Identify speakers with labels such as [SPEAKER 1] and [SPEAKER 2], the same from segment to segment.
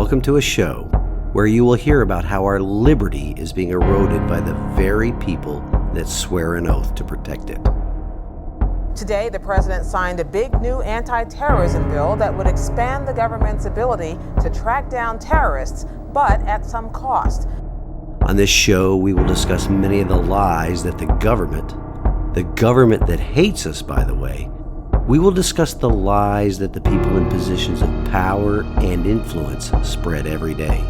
[SPEAKER 1] Welcome to a show where you will hear about how our liberty is being eroded by the very people that swear an oath to protect it.
[SPEAKER 2] Today, the president signed a big new anti-terrorism bill that would expand the government's ability to track down terrorists, but at some cost.
[SPEAKER 1] On this show, we will discuss many of the lies that the government that hates us, by the way, we will discuss the lies that the people in positions of power and influence spread every day.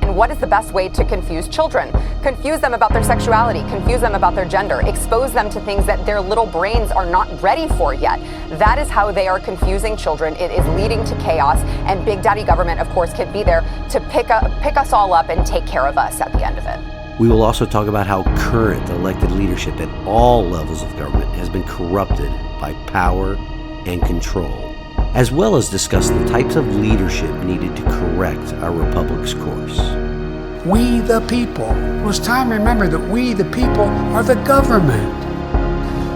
[SPEAKER 3] And what is the best way to confuse children? Confuse them about their sexuality, confuse them about their gender, expose them to things that their little brains are not ready for yet. That is how they are confusing children. It is leading to chaos, and Big Daddy government, of course, can be there to pick us all up and take care of us at the end of it.
[SPEAKER 1] We will also talk about how current elected leadership at all levels of government has been corrupted by power and control, as well as discuss the types of leadership needed to correct our republic's course.
[SPEAKER 4] We the people. It was time to remember that we the people are the government.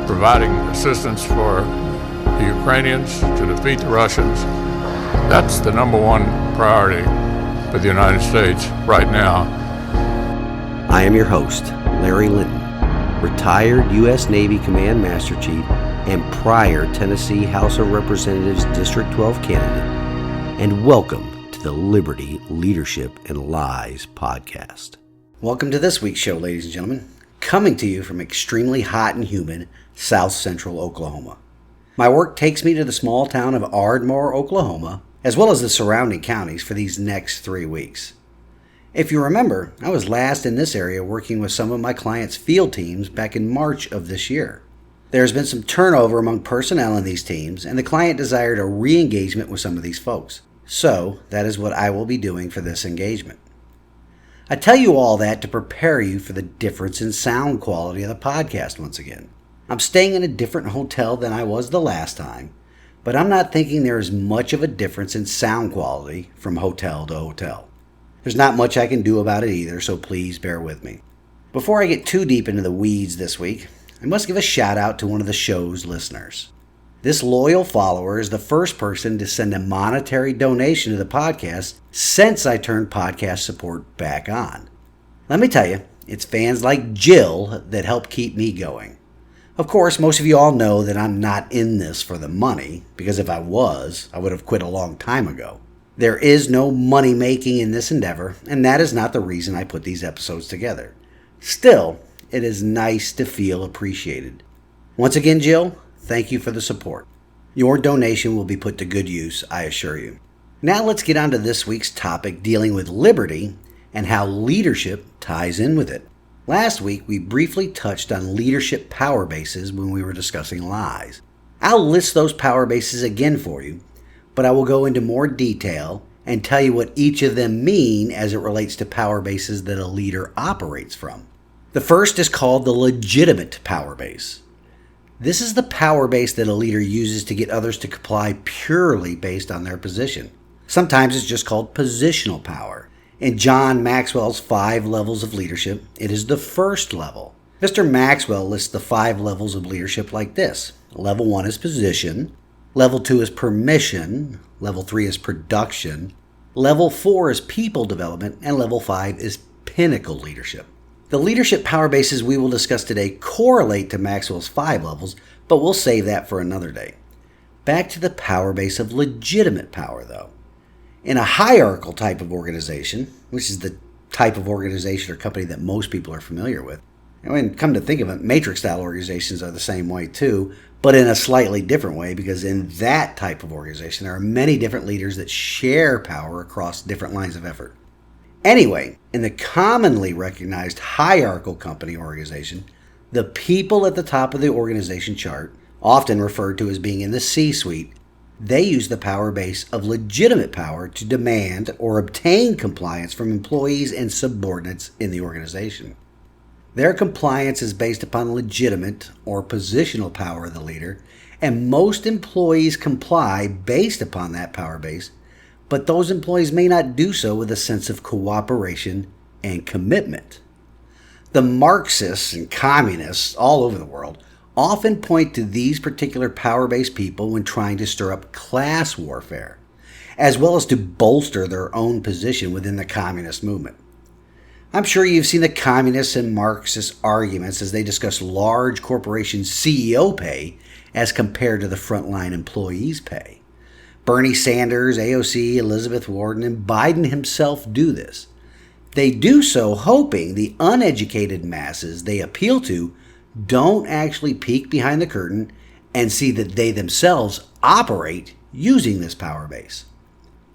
[SPEAKER 5] Providing assistance for the Ukrainians to defeat the Russians. That's the number one priority for the United States right now.
[SPEAKER 1] I am your host, Larry Linton, retired U.S. Navy Command Master Chief and prior Tennessee House of Representatives District 12 candidate, and welcome to the Liberty, Leadership, and Lies podcast. Welcome to this week's show, ladies and gentlemen, coming to you from extremely hot and humid south central Oklahoma. My work takes me to the small town of Ardmore, Oklahoma, as well as the surrounding counties for these next 3 weeks. If you remember, I was last in this area working with some of my clients' field teams back in March of this year. There has been some turnover among personnel in these teams, and the client desired a re-engagement with some of these folks. So, that is what I will be doing for this engagement. I tell you all that to prepare you for the difference in sound quality of the podcast once again. I'm staying in a different hotel than I was the last time, but I'm not thinking there is much of a difference in sound quality from hotel to hotel. There's not much I can do about it either, so please bear with me. Before I get too deep into the weeds this week, I must give a shout out to one of the show's listeners. This loyal follower is the first person to send a monetary donation to the podcast since I turned podcast support back on. Let me tell you, it's fans like Jill that help keep me going. Of course, most of you all know that I'm not in this for the money, because if I was, I would have quit a long time ago. There is no money making in this endeavor, and that is not the reason I put these episodes together. Still, it is nice to feel appreciated. Once again, Jill, thank you for the support. Your donation will be put to good use, I assure you. Now let's get on to this week's topic dealing with liberty and how leadership ties in with it. Last week, we briefly touched on leadership power bases when we were discussing lies. I'll list those power bases again for you, but I will go into more detail and tell you what each of them mean as it relates to power bases that a leader operates from. The first is called the legitimate power base. This is the power base that a leader uses to get others to comply purely based on their position. Sometimes it's just called positional power. In John Maxwell's 5 levels of leadership, it is the first level. Mr. Maxwell lists the 5 levels of leadership like this. Level 1 is position. Level 2 is permission, Level 3 is production, Level 4 is people development, and Level 5 is pinnacle leadership. The leadership power bases we will discuss today correlate to Maxwell's 5 levels, but we'll save that for another day. Back to the power base of legitimate power, though. In a hierarchical type of organization, which is the type of organization or company that most people are familiar with, and come to think of it, matrix-style organizations are the same way too, but in a slightly different way, because in that type of organization, there are many different leaders that share power across different lines of effort. Anyway, in the commonly recognized hierarchical company organization, the people at the top of the organization chart, often referred to as being in the C-suite, they use the power base of legitimate power to demand or obtain compliance from employees and subordinates in the organization. Their compliance is based upon legitimate or positional power of the leader, and most employees comply based upon that power base, but those employees may not do so with a sense of cooperation and commitment. The Marxists and communists all over the world often point to these particular power-based people when trying to stir up class warfare. as well as to bolster their own position within the communist movement. I'm sure you've seen the communist and Marxist arguments as they discuss large corporations' CEO pay as compared to the frontline employees' pay. Bernie Sanders, AOC, Elizabeth Warren, and Biden himself do this. They do so hoping the uneducated masses they appeal to don't actually peek behind the curtain and see that they themselves operate using this power base.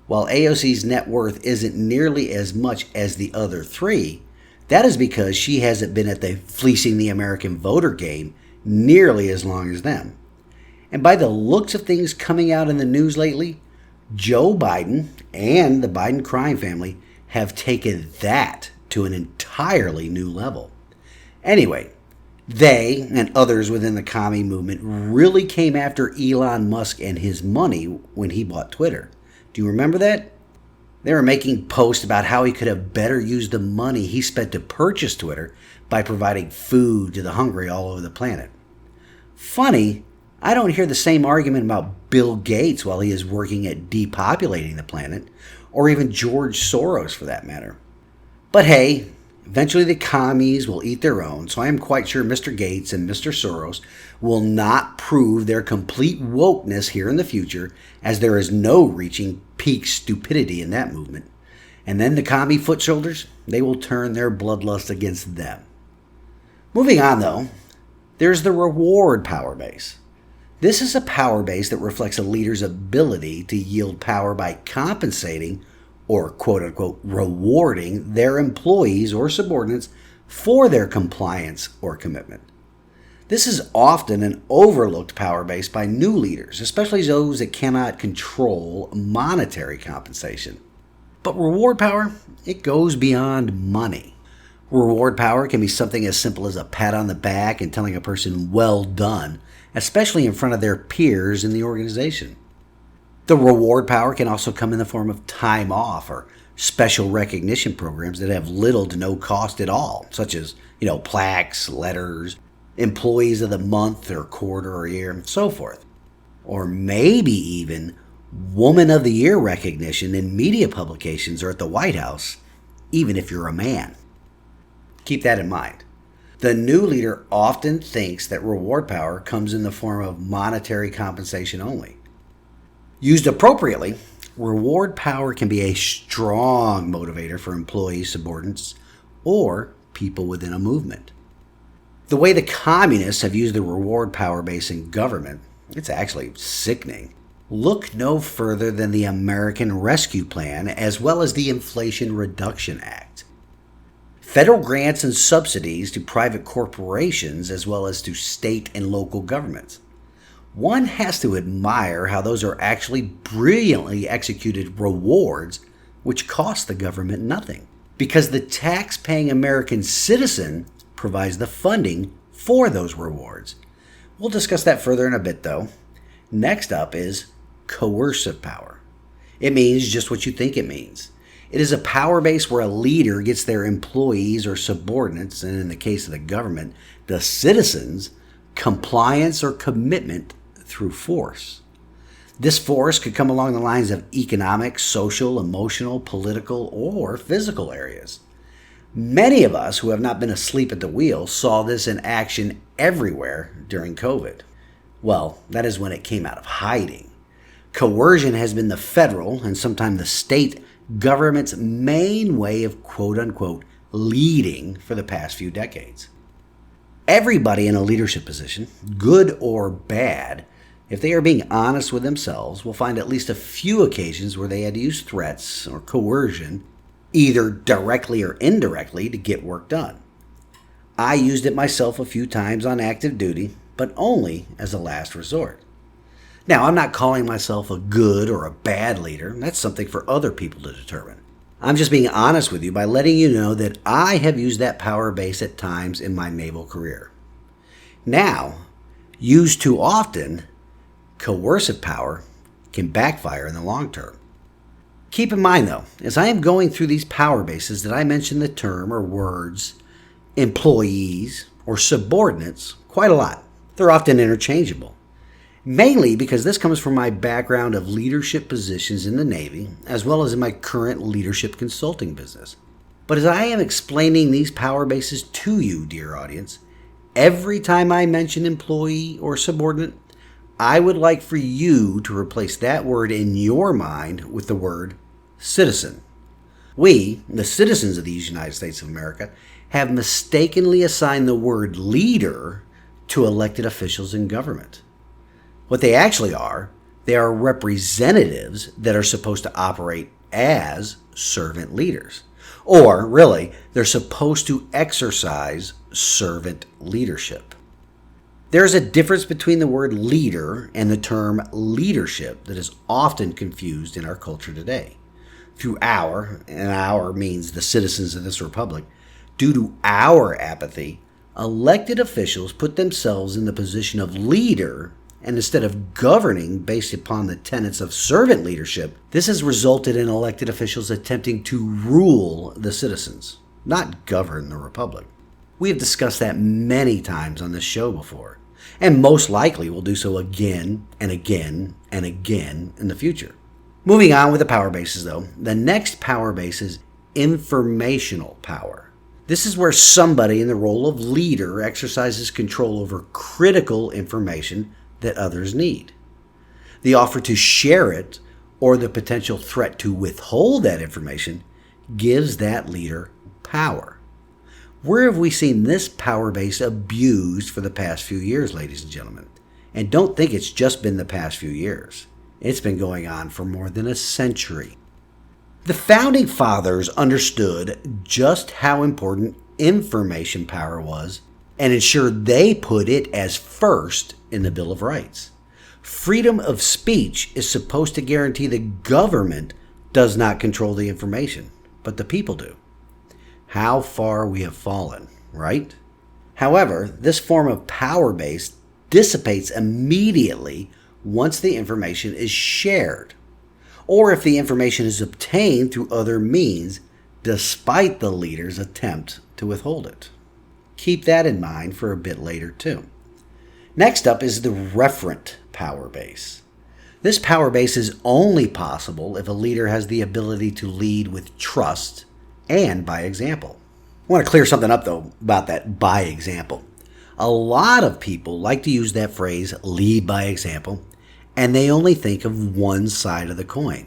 [SPEAKER 1] While AOC's net worth isn't nearly as much as the other three, that is because she hasn't been at the fleecing the American voter game nearly as long as them. And by the looks of things coming out in the news lately, Joe Biden and the Biden crime family have taken that to an entirely new level. Anyway, they and others within the commie movement really came after Elon Musk and his money when he bought Twitter. Do you remember that? They were making posts about how he could have better used the money he spent to purchase Twitter by providing food to the hungry all over the planet. Funny, I don't hear the same argument about Bill Gates while he is working at depopulating the planet, or even George Soros for that matter. But hey, eventually the commies will eat their own, so I am quite sure Mr. Gates and Mr. Soros will not prove their complete wokeness here in the future, as there is no reaching peak stupidity in that movement. And then the commie foot soldiers, they will turn their bloodlust against them. Moving on though, there's the reward power base. This is a power base that reflects a leader's ability to yield power by compensating or quote-unquote rewarding their employees or subordinates for their compliance or commitment. This is often an overlooked power base by new leaders, especially those that cannot control monetary compensation. But reward power, it goes beyond money. Reward power can be something as simple as a pat on the back and telling a person well done, especially in front of their peers in the organization. The reward power can also come in the form of time off or special recognition programs that have little to no cost at all, such as, plaques, letters, employees of the month or quarter or year, and so forth. Or maybe even Woman of the Year recognition in media publications or at the White House, even if you're a man. Keep that in mind. The new leader often thinks that reward power comes in the form of monetary compensation only. Used appropriately, reward power can be a strong motivator for employees, subordinates, or people within a movement. The way the communists have used the reward power base in government, it's actually sickening. Look no further than the American Rescue Plan as well as the Inflation Reduction Act. Federal grants and subsidies to private corporations as well as to state and local governments. One has to admire how those are actually brilliantly executed rewards which cost the government nothing, because the tax-paying American citizen provides the funding for those rewards. We'll discuss that further in a bit though. Next up is coercive power. It means just what you think it means. It is a power base where a leader gets their employees or subordinates, and in the case of the government, the citizens, compliance or commitment through force. This force could come along the lines of economic, social, emotional, political, or physical areas. Many of us who have not been asleep at the wheel saw this in action everywhere during COVID. Well, that is when it came out of hiding. Coercion has been the federal and sometimes the state government's main way of quote-unquote leading for the past few decades. Everybody in a leadership position, good or bad, if they are being honest with themselves, will find at least a few occasions where they had to use threats or coercion, either directly or indirectly, to get work done. I used it myself a few times on active duty, but only as a last resort. Now, I'm not calling myself a good or a bad leader. That's something for other people to determine. I'm just being honest with you by letting you know that I have used that power base at times in my naval career. Now, used too often, coercive power can backfire in the long term. Keep in mind, though, as I am going through these power bases, that I mention the term or words employees or subordinates quite a lot. They're often interchangeable. Mainly because this comes from my background of leadership positions in the Navy, as well as in my current leadership consulting business. But as I am explaining these power bases to you, dear audience, every time I mention employee or subordinate, I would like for you to replace that word in your mind with the word citizen. We, the citizens of these United States of America, have mistakenly assigned the word leader to elected officials in government. What they actually are, they are representatives that are supposed to operate as servant leaders. Or, really, they're supposed to exercise servant leadership. There's a difference between the word leader and the term leadership that is often confused in our culture today. Through our, and our means the citizens of this republic, due to our apathy, elected officials put themselves in the position of leader, and instead of governing based upon the tenets of servant leadership, this has resulted in elected officials attempting to rule the citizens, not govern the republic. We have discussed that many times on this show before, and most likely will do so again and again and again in the future. Moving on with the power bases though, the next power base is informational power. This is where somebody in the role of leader exercises control over critical information that others need. The offer to share it or the potential threat to withhold that information gives that leader power. Where have we seen this power base abused for the past few years, ladies and gentlemen? And don't think it's just been the past few years. It's been going on for more than a century. The Founding Fathers understood just how important information power was and ensured they put it as first in the Bill of Rights. Freedom of speech is supposed to guarantee the government does not control the information, but the people do. How far we have fallen, right? However, this form of power base dissipates immediately once the information is shared, or if the information is obtained through other means, despite the leader's attempt to withhold it. Keep that in mind for a bit later too. Next up is the referent power base. This power base is only possible if a leader has the ability to lead with trust and by example. I want to clear something up though about that by example. A lot of people like to use that phrase, lead by example, and they only think of one side of the coin.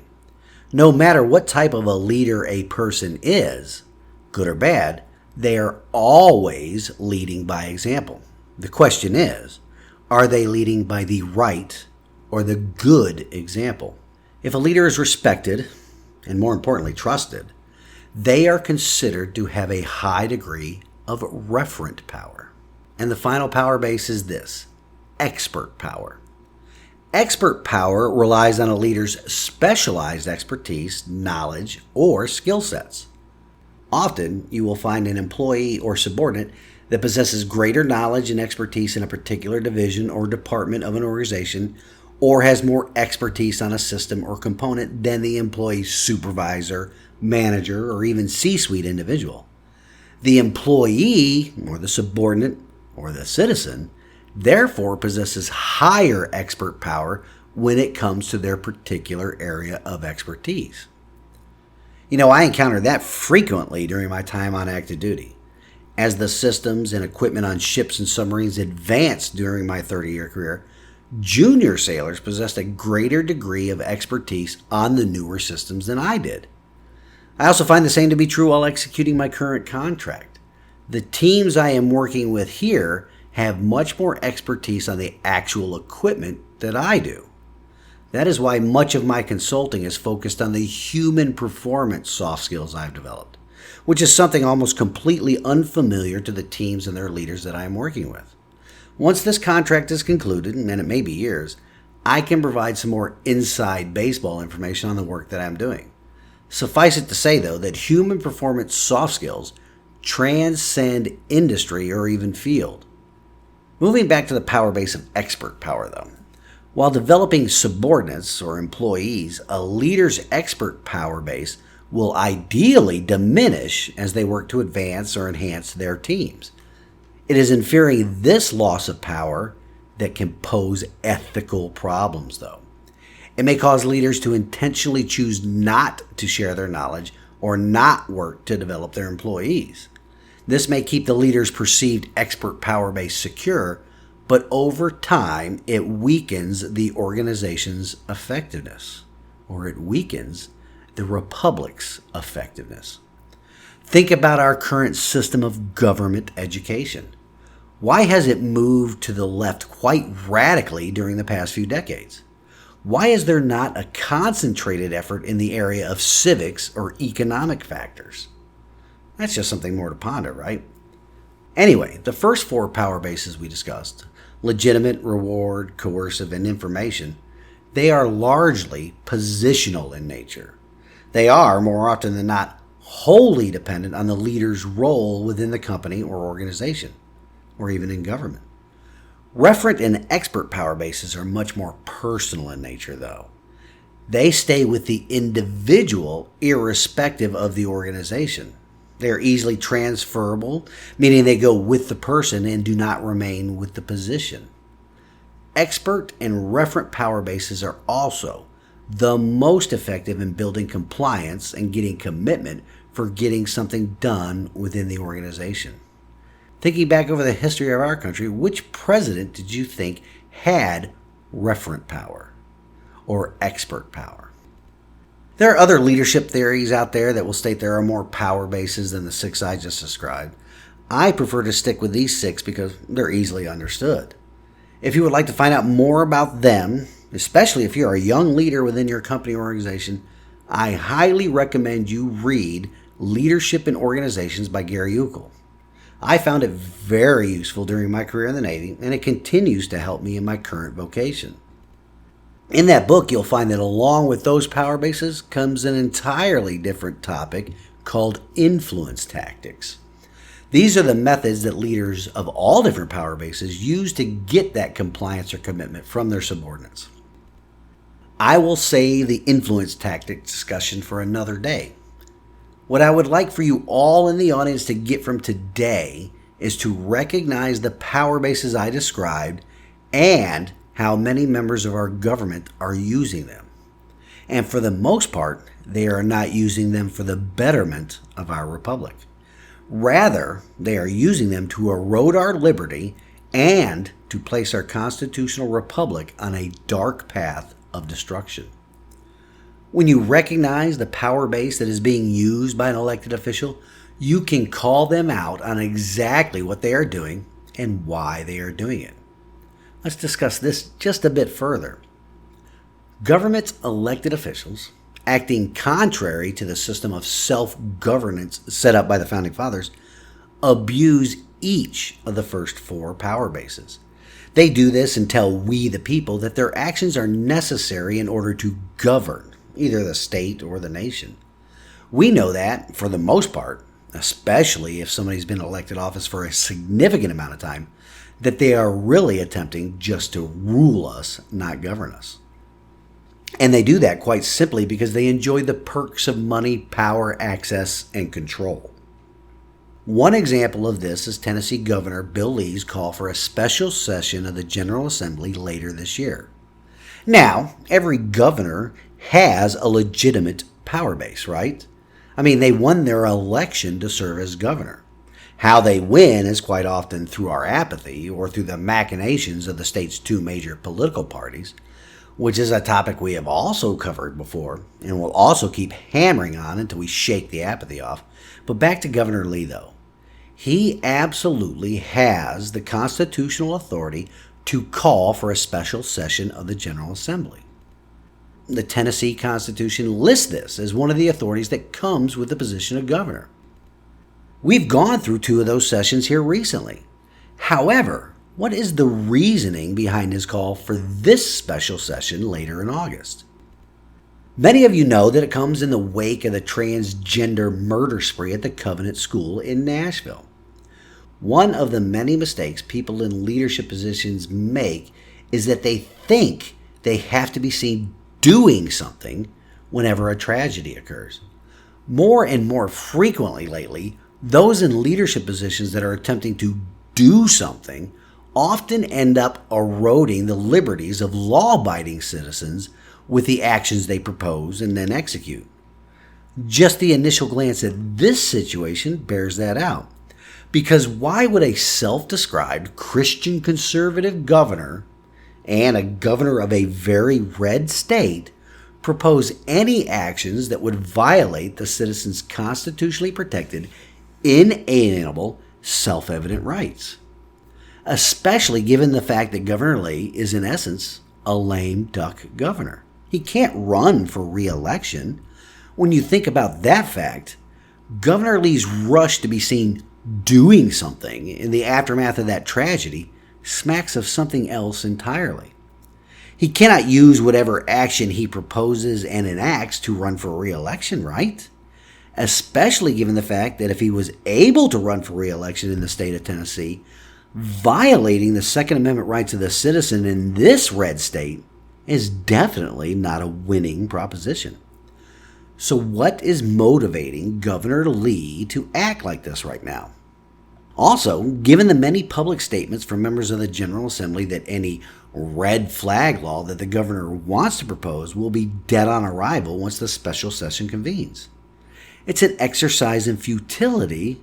[SPEAKER 1] No matter what type of a leader a person is, good or bad, they are always leading by example. The question is, are they leading by the right or the good example? If a leader is respected, and more importantly trusted, they are considered to have a high degree of referent power. And the final power base is this, expert power. Expert power relies on a leader's specialized expertise, knowledge, or skill sets. Often, you will find an employee or subordinate that possesses greater knowledge and expertise in a particular division or department of an organization, or has more expertise on a system or component than the employee's supervisor, manager, or even C-suite individual. The employee, or the subordinate, or the citizen, therefore possesses higher expert power when it comes to their particular area of expertise. I encountered that frequently during my time on active duty. As the systems and equipment on ships and submarines advanced during my 30-year career, junior sailors possessed a greater degree of expertise on the newer systems than I did. I also find the same to be true while executing my current contract. The teams I am working with here have much more expertise on the actual equipment than I do. That is why much of my consulting is focused on the human performance soft skills I've developed, which is something almost completely unfamiliar to the teams and their leaders that I am working with. Once this contract is concluded, and it may be years, I can provide some more inside baseball information on the work that I'm doing. Suffice it to say, though, that human performance soft skills transcend industry or even field. Moving back to the power base of expert power, though. While developing subordinates or employees, a leader's expert power base will ideally diminish as they work to advance or enhance their teams. It is in fearing this loss of power that can pose ethical problems, though. It may cause leaders to intentionally choose not to share their knowledge or not work to develop their employees. This may keep the leader's perceived expert power base secure, but over time it weakens the organization's effectiveness, or it weakens the republic's effectiveness. Think about our current system of government education. Why has it moved to the left quite radically during the past few decades? Why is there not a concentrated effort in the area of civics or economic factors? That's just something more to ponder, right? Anyway, the first four power bases we discussed, legitimate, reward, coercive, and information, they are largely positional in nature. They are, more often than not, wholly dependent on the leader's role within the company or organization, or even in government. Referent and expert power bases are much more personal in nature, though. They stay with the individual irrespective of the organization. They are easily transferable, meaning they go with the person and do not remain with the position. Expert and referent power bases are also the most effective in building compliance and getting commitment for getting something done within the organization. Thinking back over the history of our country, which president did you think had referent power or expert power? There are other leadership theories out there that will state there are more power bases than the six I just described. I prefer to stick with these six because they're easily understood. If you would like to find out more about them, especially if you're a young leader within your company or organization, I highly recommend you read Leadership in Organizations by Gary Uckel. I found it very useful during my career in the Navy, and it continues to help me in my current vocation. In that book, you'll find that along with those power bases comes an entirely different topic called influence tactics. These are the methods that leaders of all different power bases use to get that compliance or commitment from their subordinates. I will save the influence tactics discussion for another day. What I would like for you all in the audience to get from today is to recognize the power bases I described and how many members of our government are using them. And for the most part, they are not using them for the betterment of our republic. Rather, they are using them to erode our liberty and to place our constitutional republic on a dark path of destruction. When you recognize the power base that is being used by an elected official, you can call them out on exactly what they are doing and why they are doing it. Let's discuss this just a bit further. Government elected officials, acting contrary to the system of self-governance set up by the Founding Fathers, abuse each of the first four power bases. They do this and tell we the people that their actions are necessary in order to govern either the state or the nation. We know that, for the most part, especially if somebody's been elected office for a significant amount of time, that they are really attempting just to rule us, not govern us. And they do that quite simply because they enjoy the perks of money, power, access, and control. One example of this is Tennessee Governor Bill Lee's call for a special session of the General Assembly later this year. Now, every governor has a legitimate power base, right? I mean, they won their election to serve as governor. How they win is quite often through our apathy or through the machinations of the state's two major political parties, which is a topic we have also covered before and will also keep hammering on until we shake the apathy off. But back to Governor Lee, though. He absolutely has the constitutional authority to call for a special session of the General Assembly. The Tennessee Constitution lists this as one of the authorities that comes with the position of governor. We've gone through two of those sessions here recently. However, what is the reasoning behind his call for this special session later in August? Many of you know that it comes in the wake of the transgender murder spree at the Covenant School in Nashville. One of the many mistakes people in leadership positions make is that they think they have to be seen doing something whenever a tragedy occurs. More and more frequently lately, those in leadership positions that are attempting to do something often end up eroding the liberties of law-abiding citizens with the actions they propose and then execute. Just the initial glance at this situation bears that out. Because why would a self-described Christian conservative governor and a governor of a very red state propose any actions that would violate the citizens' constitutionally protected, inalienable, self-evident rights? Especially given the fact that Governor Lee is in essence a lame duck governor. He can't run for re-election. When you think about that fact, Governor Lee's rush to be seen doing something in the aftermath of that tragedy smacks of something else entirely. He cannot use whatever action he proposes and enacts to run for re-election, right? Especially given the fact that if he was able to run for re-election in the state of Tennessee, violating the Second Amendment rights of the citizen in this red state is definitely not a winning proposition. So what is motivating Governor Lee to act like this right now? Also, given the many public statements from members of the General Assembly that any red flag law that the governor wants to propose will be dead on arrival once the special session convenes. It's an exercise in futility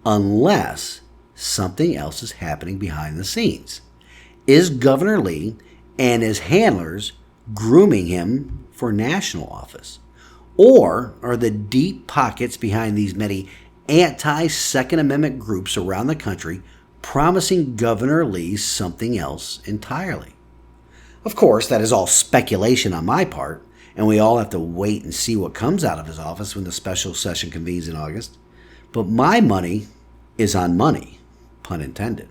[SPEAKER 1] unless something else is happening behind the scenes. Is Governor Lee and his handlers grooming him for national office? Or are the deep pockets behind these many anti-Second Amendment groups around the country promising Governor Lee something else entirely? Of course, that is all speculation on my part, and we all have to wait and see what comes out of his office when the special session convenes in August. But my money is on money, pun intended.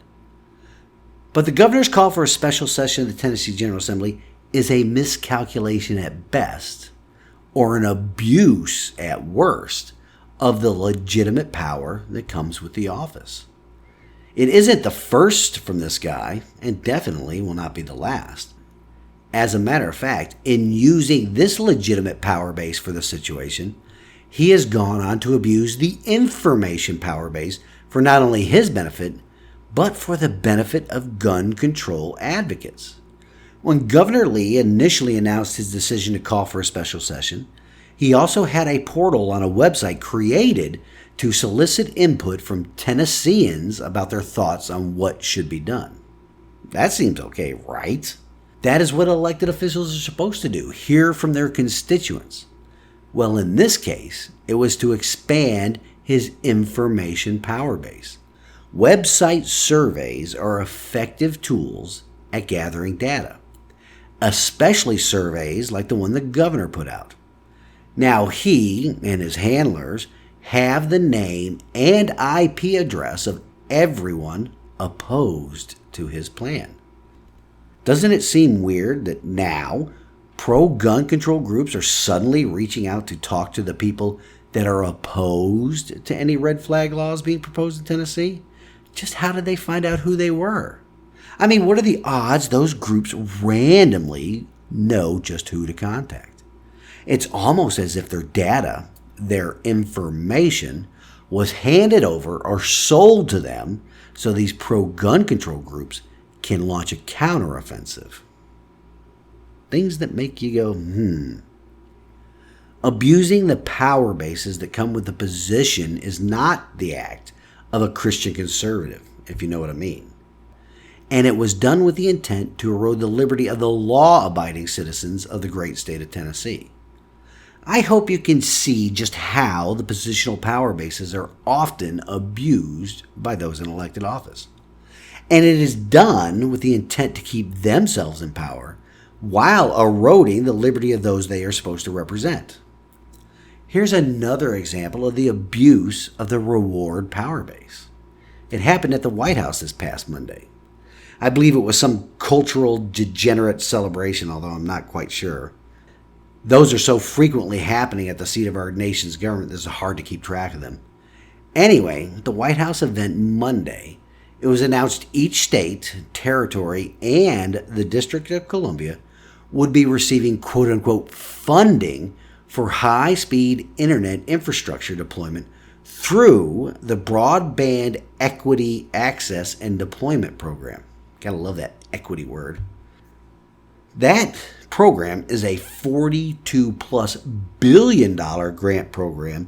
[SPEAKER 1] But the governor's call for a special session of the Tennessee General Assembly is a miscalculation at best, or an abuse at worst, of the legitimate power that comes with the office. It isn't the first from this guy, and definitely will not be the last. As a matter of fact, in using this legitimate power base for the situation, he has gone on to abuse the information power base for not only his benefit, but for the benefit of gun control advocates. When Governor Lee initially announced his decision to call for a special session, he also had a portal on a website created to solicit input from Tennesseans about their thoughts on what should be done. That seems okay, right? That is what elected officials are supposed to do, hear from their constituents. Well, in this case, it was to expand his information power base. Website surveys are effective tools at gathering data, especially surveys like the one the governor put out. Now he and his handlers have the name and IP address of everyone opposed to his plan. Doesn't it seem weird that now pro-gun control groups are suddenly reaching out to talk to the people that are opposed to any red flag laws being proposed in Tennessee? Just how did they find out who they were? I mean, what are the odds those groups randomly know just who to contact? It's almost as if their data, their information, was handed over or sold to them so these pro-gun control groups can launch a counteroffensive. Things that make you go, Abusing the power bases that come with the position is not the act of a Christian conservative, if you know what I mean. And it was done with the intent to erode the liberty of the law-abiding citizens of the great state of Tennessee. I hope you can see just how the positional power bases are often abused by those in elected office. And it is done with the intent to keep themselves in power while eroding the liberty of those they are supposed to represent. Here's another example of the abuse of the reward power base. It happened at the White House this past Monday. I believe it was some cultural degenerate celebration, although I'm not quite sure. Those are so frequently happening at the seat of our nation's government that it's hard to keep track of them. Anyway, at the White House event Monday, it was announced each state, territory, and the District of Columbia would be receiving quote-unquote funding for high-speed internet infrastructure deployment through the Broadband Equity Access and Deployment Program. Gotta love that equity word. That program is a $42+ billion grant program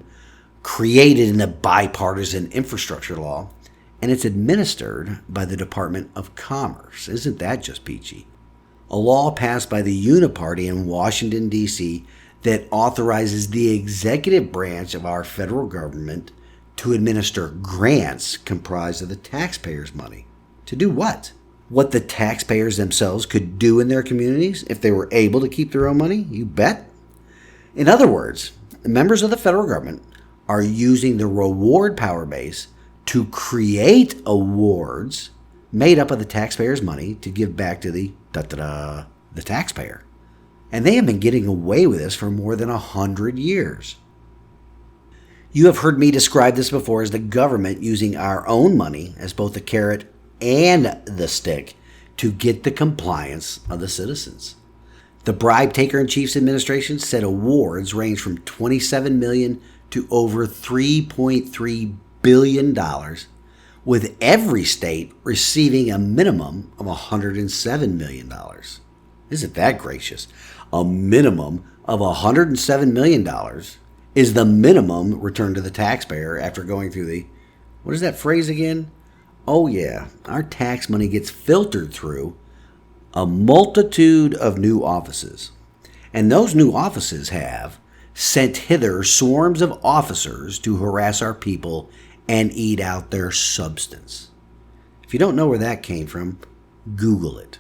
[SPEAKER 1] created in the bipartisan infrastructure law, and it's administered by the Department of Commerce. Isn't that just peachy? A law passed by the Uniparty in Washington, D.C. that authorizes the executive branch of our federal government to administer grants comprised of the taxpayers' money. To do what? What the taxpayers themselves could do in their communities if they were able to keep their own money? You bet. In other words, members of the federal government are using the reward power base to create awards made up of the taxpayers' money to give back to the taxpayer. And they have been getting away with this for more than 100 years. You have heard me describe this before as the government using our own money as both the carrot and the stick to get the compliance of the citizens. The bribe taker in chief's administration said awards range from $27 million to over $3.3 billion, with every state receiving a minimum of $107 million. Isn't that gracious? A minimum of $107 million is the minimum return to the taxpayer after going through the, what is that phrase again? Oh yeah, our tax money gets filtered through a multitude of new offices. And those new offices have sent hither swarms of officers to harass our people and eat out their substance. If you don't know where that came from, Google it.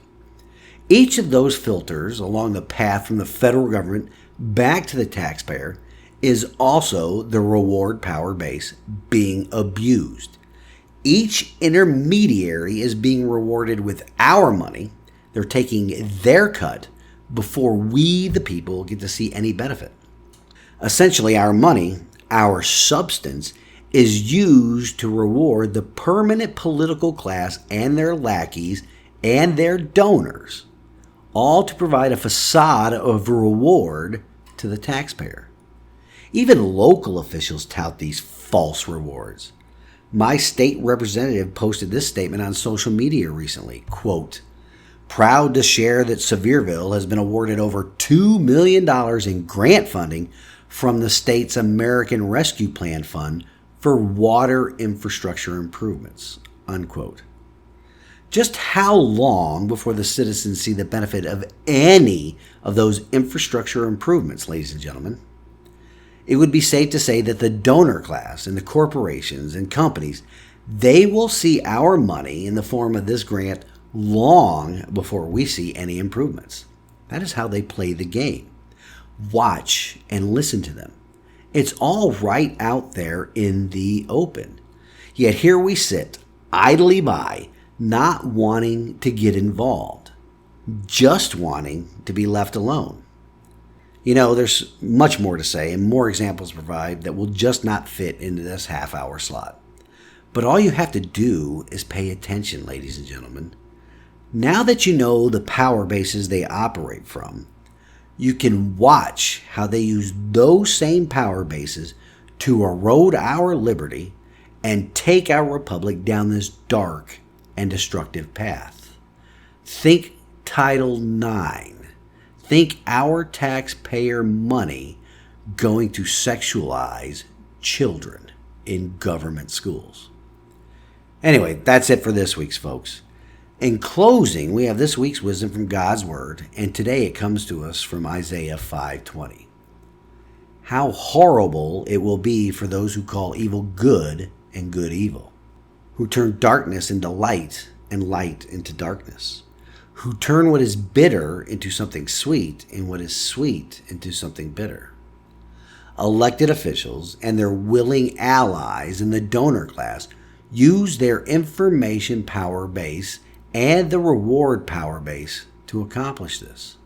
[SPEAKER 1] Each of those filters along the path from the federal government back to the taxpayer is also the reward power base being abused. Each intermediary is being rewarded with our money. They're taking their cut before we, the people, get to see any benefit. Essentially, our money, our substance, is used to reward the permanent political class and their lackeys and their donors, all to provide a facade of reward to the taxpayer. Even local officials tout these false rewards. My state representative posted this statement on social media recently, quote, "Proud to share that Sevierville has been awarded over $2 million in grant funding from the state's American Rescue Plan Fund for water infrastructure improvements," unquote. Just how long before the citizens see the benefit of any of those infrastructure improvements, ladies and gentlemen? It would be safe to say that the donor class and the corporations and companies, they will see our money in the form of this grant long before we see any improvements. That is how they play the game. Watch and listen to them. It's all right out there in the open. Yet here we sit, idly by, not wanting to get involved, just wanting to be left alone. You know, there's much more to say and more examples to provide that will just not fit into this half-hour slot. But all you have to do is pay attention, ladies and gentlemen. Now that you know the power bases they operate from, you can watch how they use those same power bases to erode our liberty and take our republic down this dark and destructive path. Think Title IX. Think our taxpayer money going to sexualize children in government schools. Anyway, that's it for this week's, folks. In closing, we have this week's wisdom from God's Word, and today it comes to us from Isaiah 5:20. How horrible it will be for those who call evil good and good evil, who turn darkness into light and light into darkness, who turn what is bitter into something sweet and what is sweet into something bitter. Elected officials and their willing allies in the donor class use their information power base and the reward power base to accomplish this.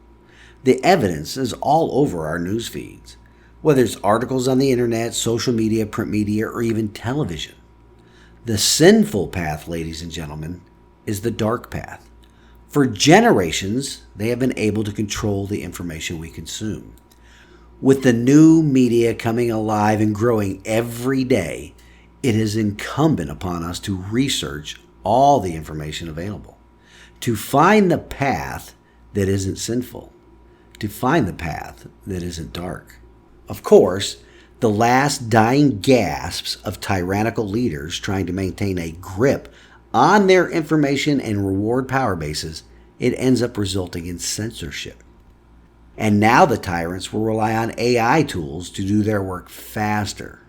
[SPEAKER 1] The evidence is all over our news feeds, whether it's articles on the internet, social media, print media, or even television. The sinful path, ladies and gentlemen, is the dark path. For generations, they have been able to control the information we consume. With the new media coming alive and growing every day, it is incumbent upon us to research all the information available, to find the path that isn't sinful, to find the path that isn't dark. Of course, the last dying gasps of tyrannical leaders trying to maintain a grip on their information and reward power bases, it ends up resulting in censorship. And now the tyrants will rely on AI tools to do their work faster.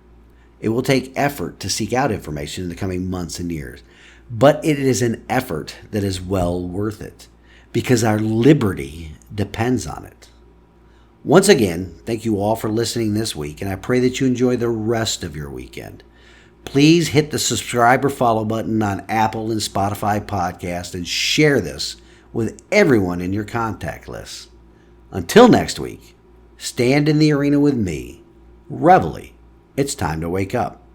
[SPEAKER 1] It will take effort to seek out information in the coming months and years, but it is an effort that is well worth it because our liberty depends on it. Once again, thank you all for listening this week, and I pray that you enjoy the rest of your weekend. Please hit the subscribe or follow button on Apple and Spotify podcast and share this with everyone in your contact list. Until next week, stand in the arena with me. Reveille, it's time to wake up.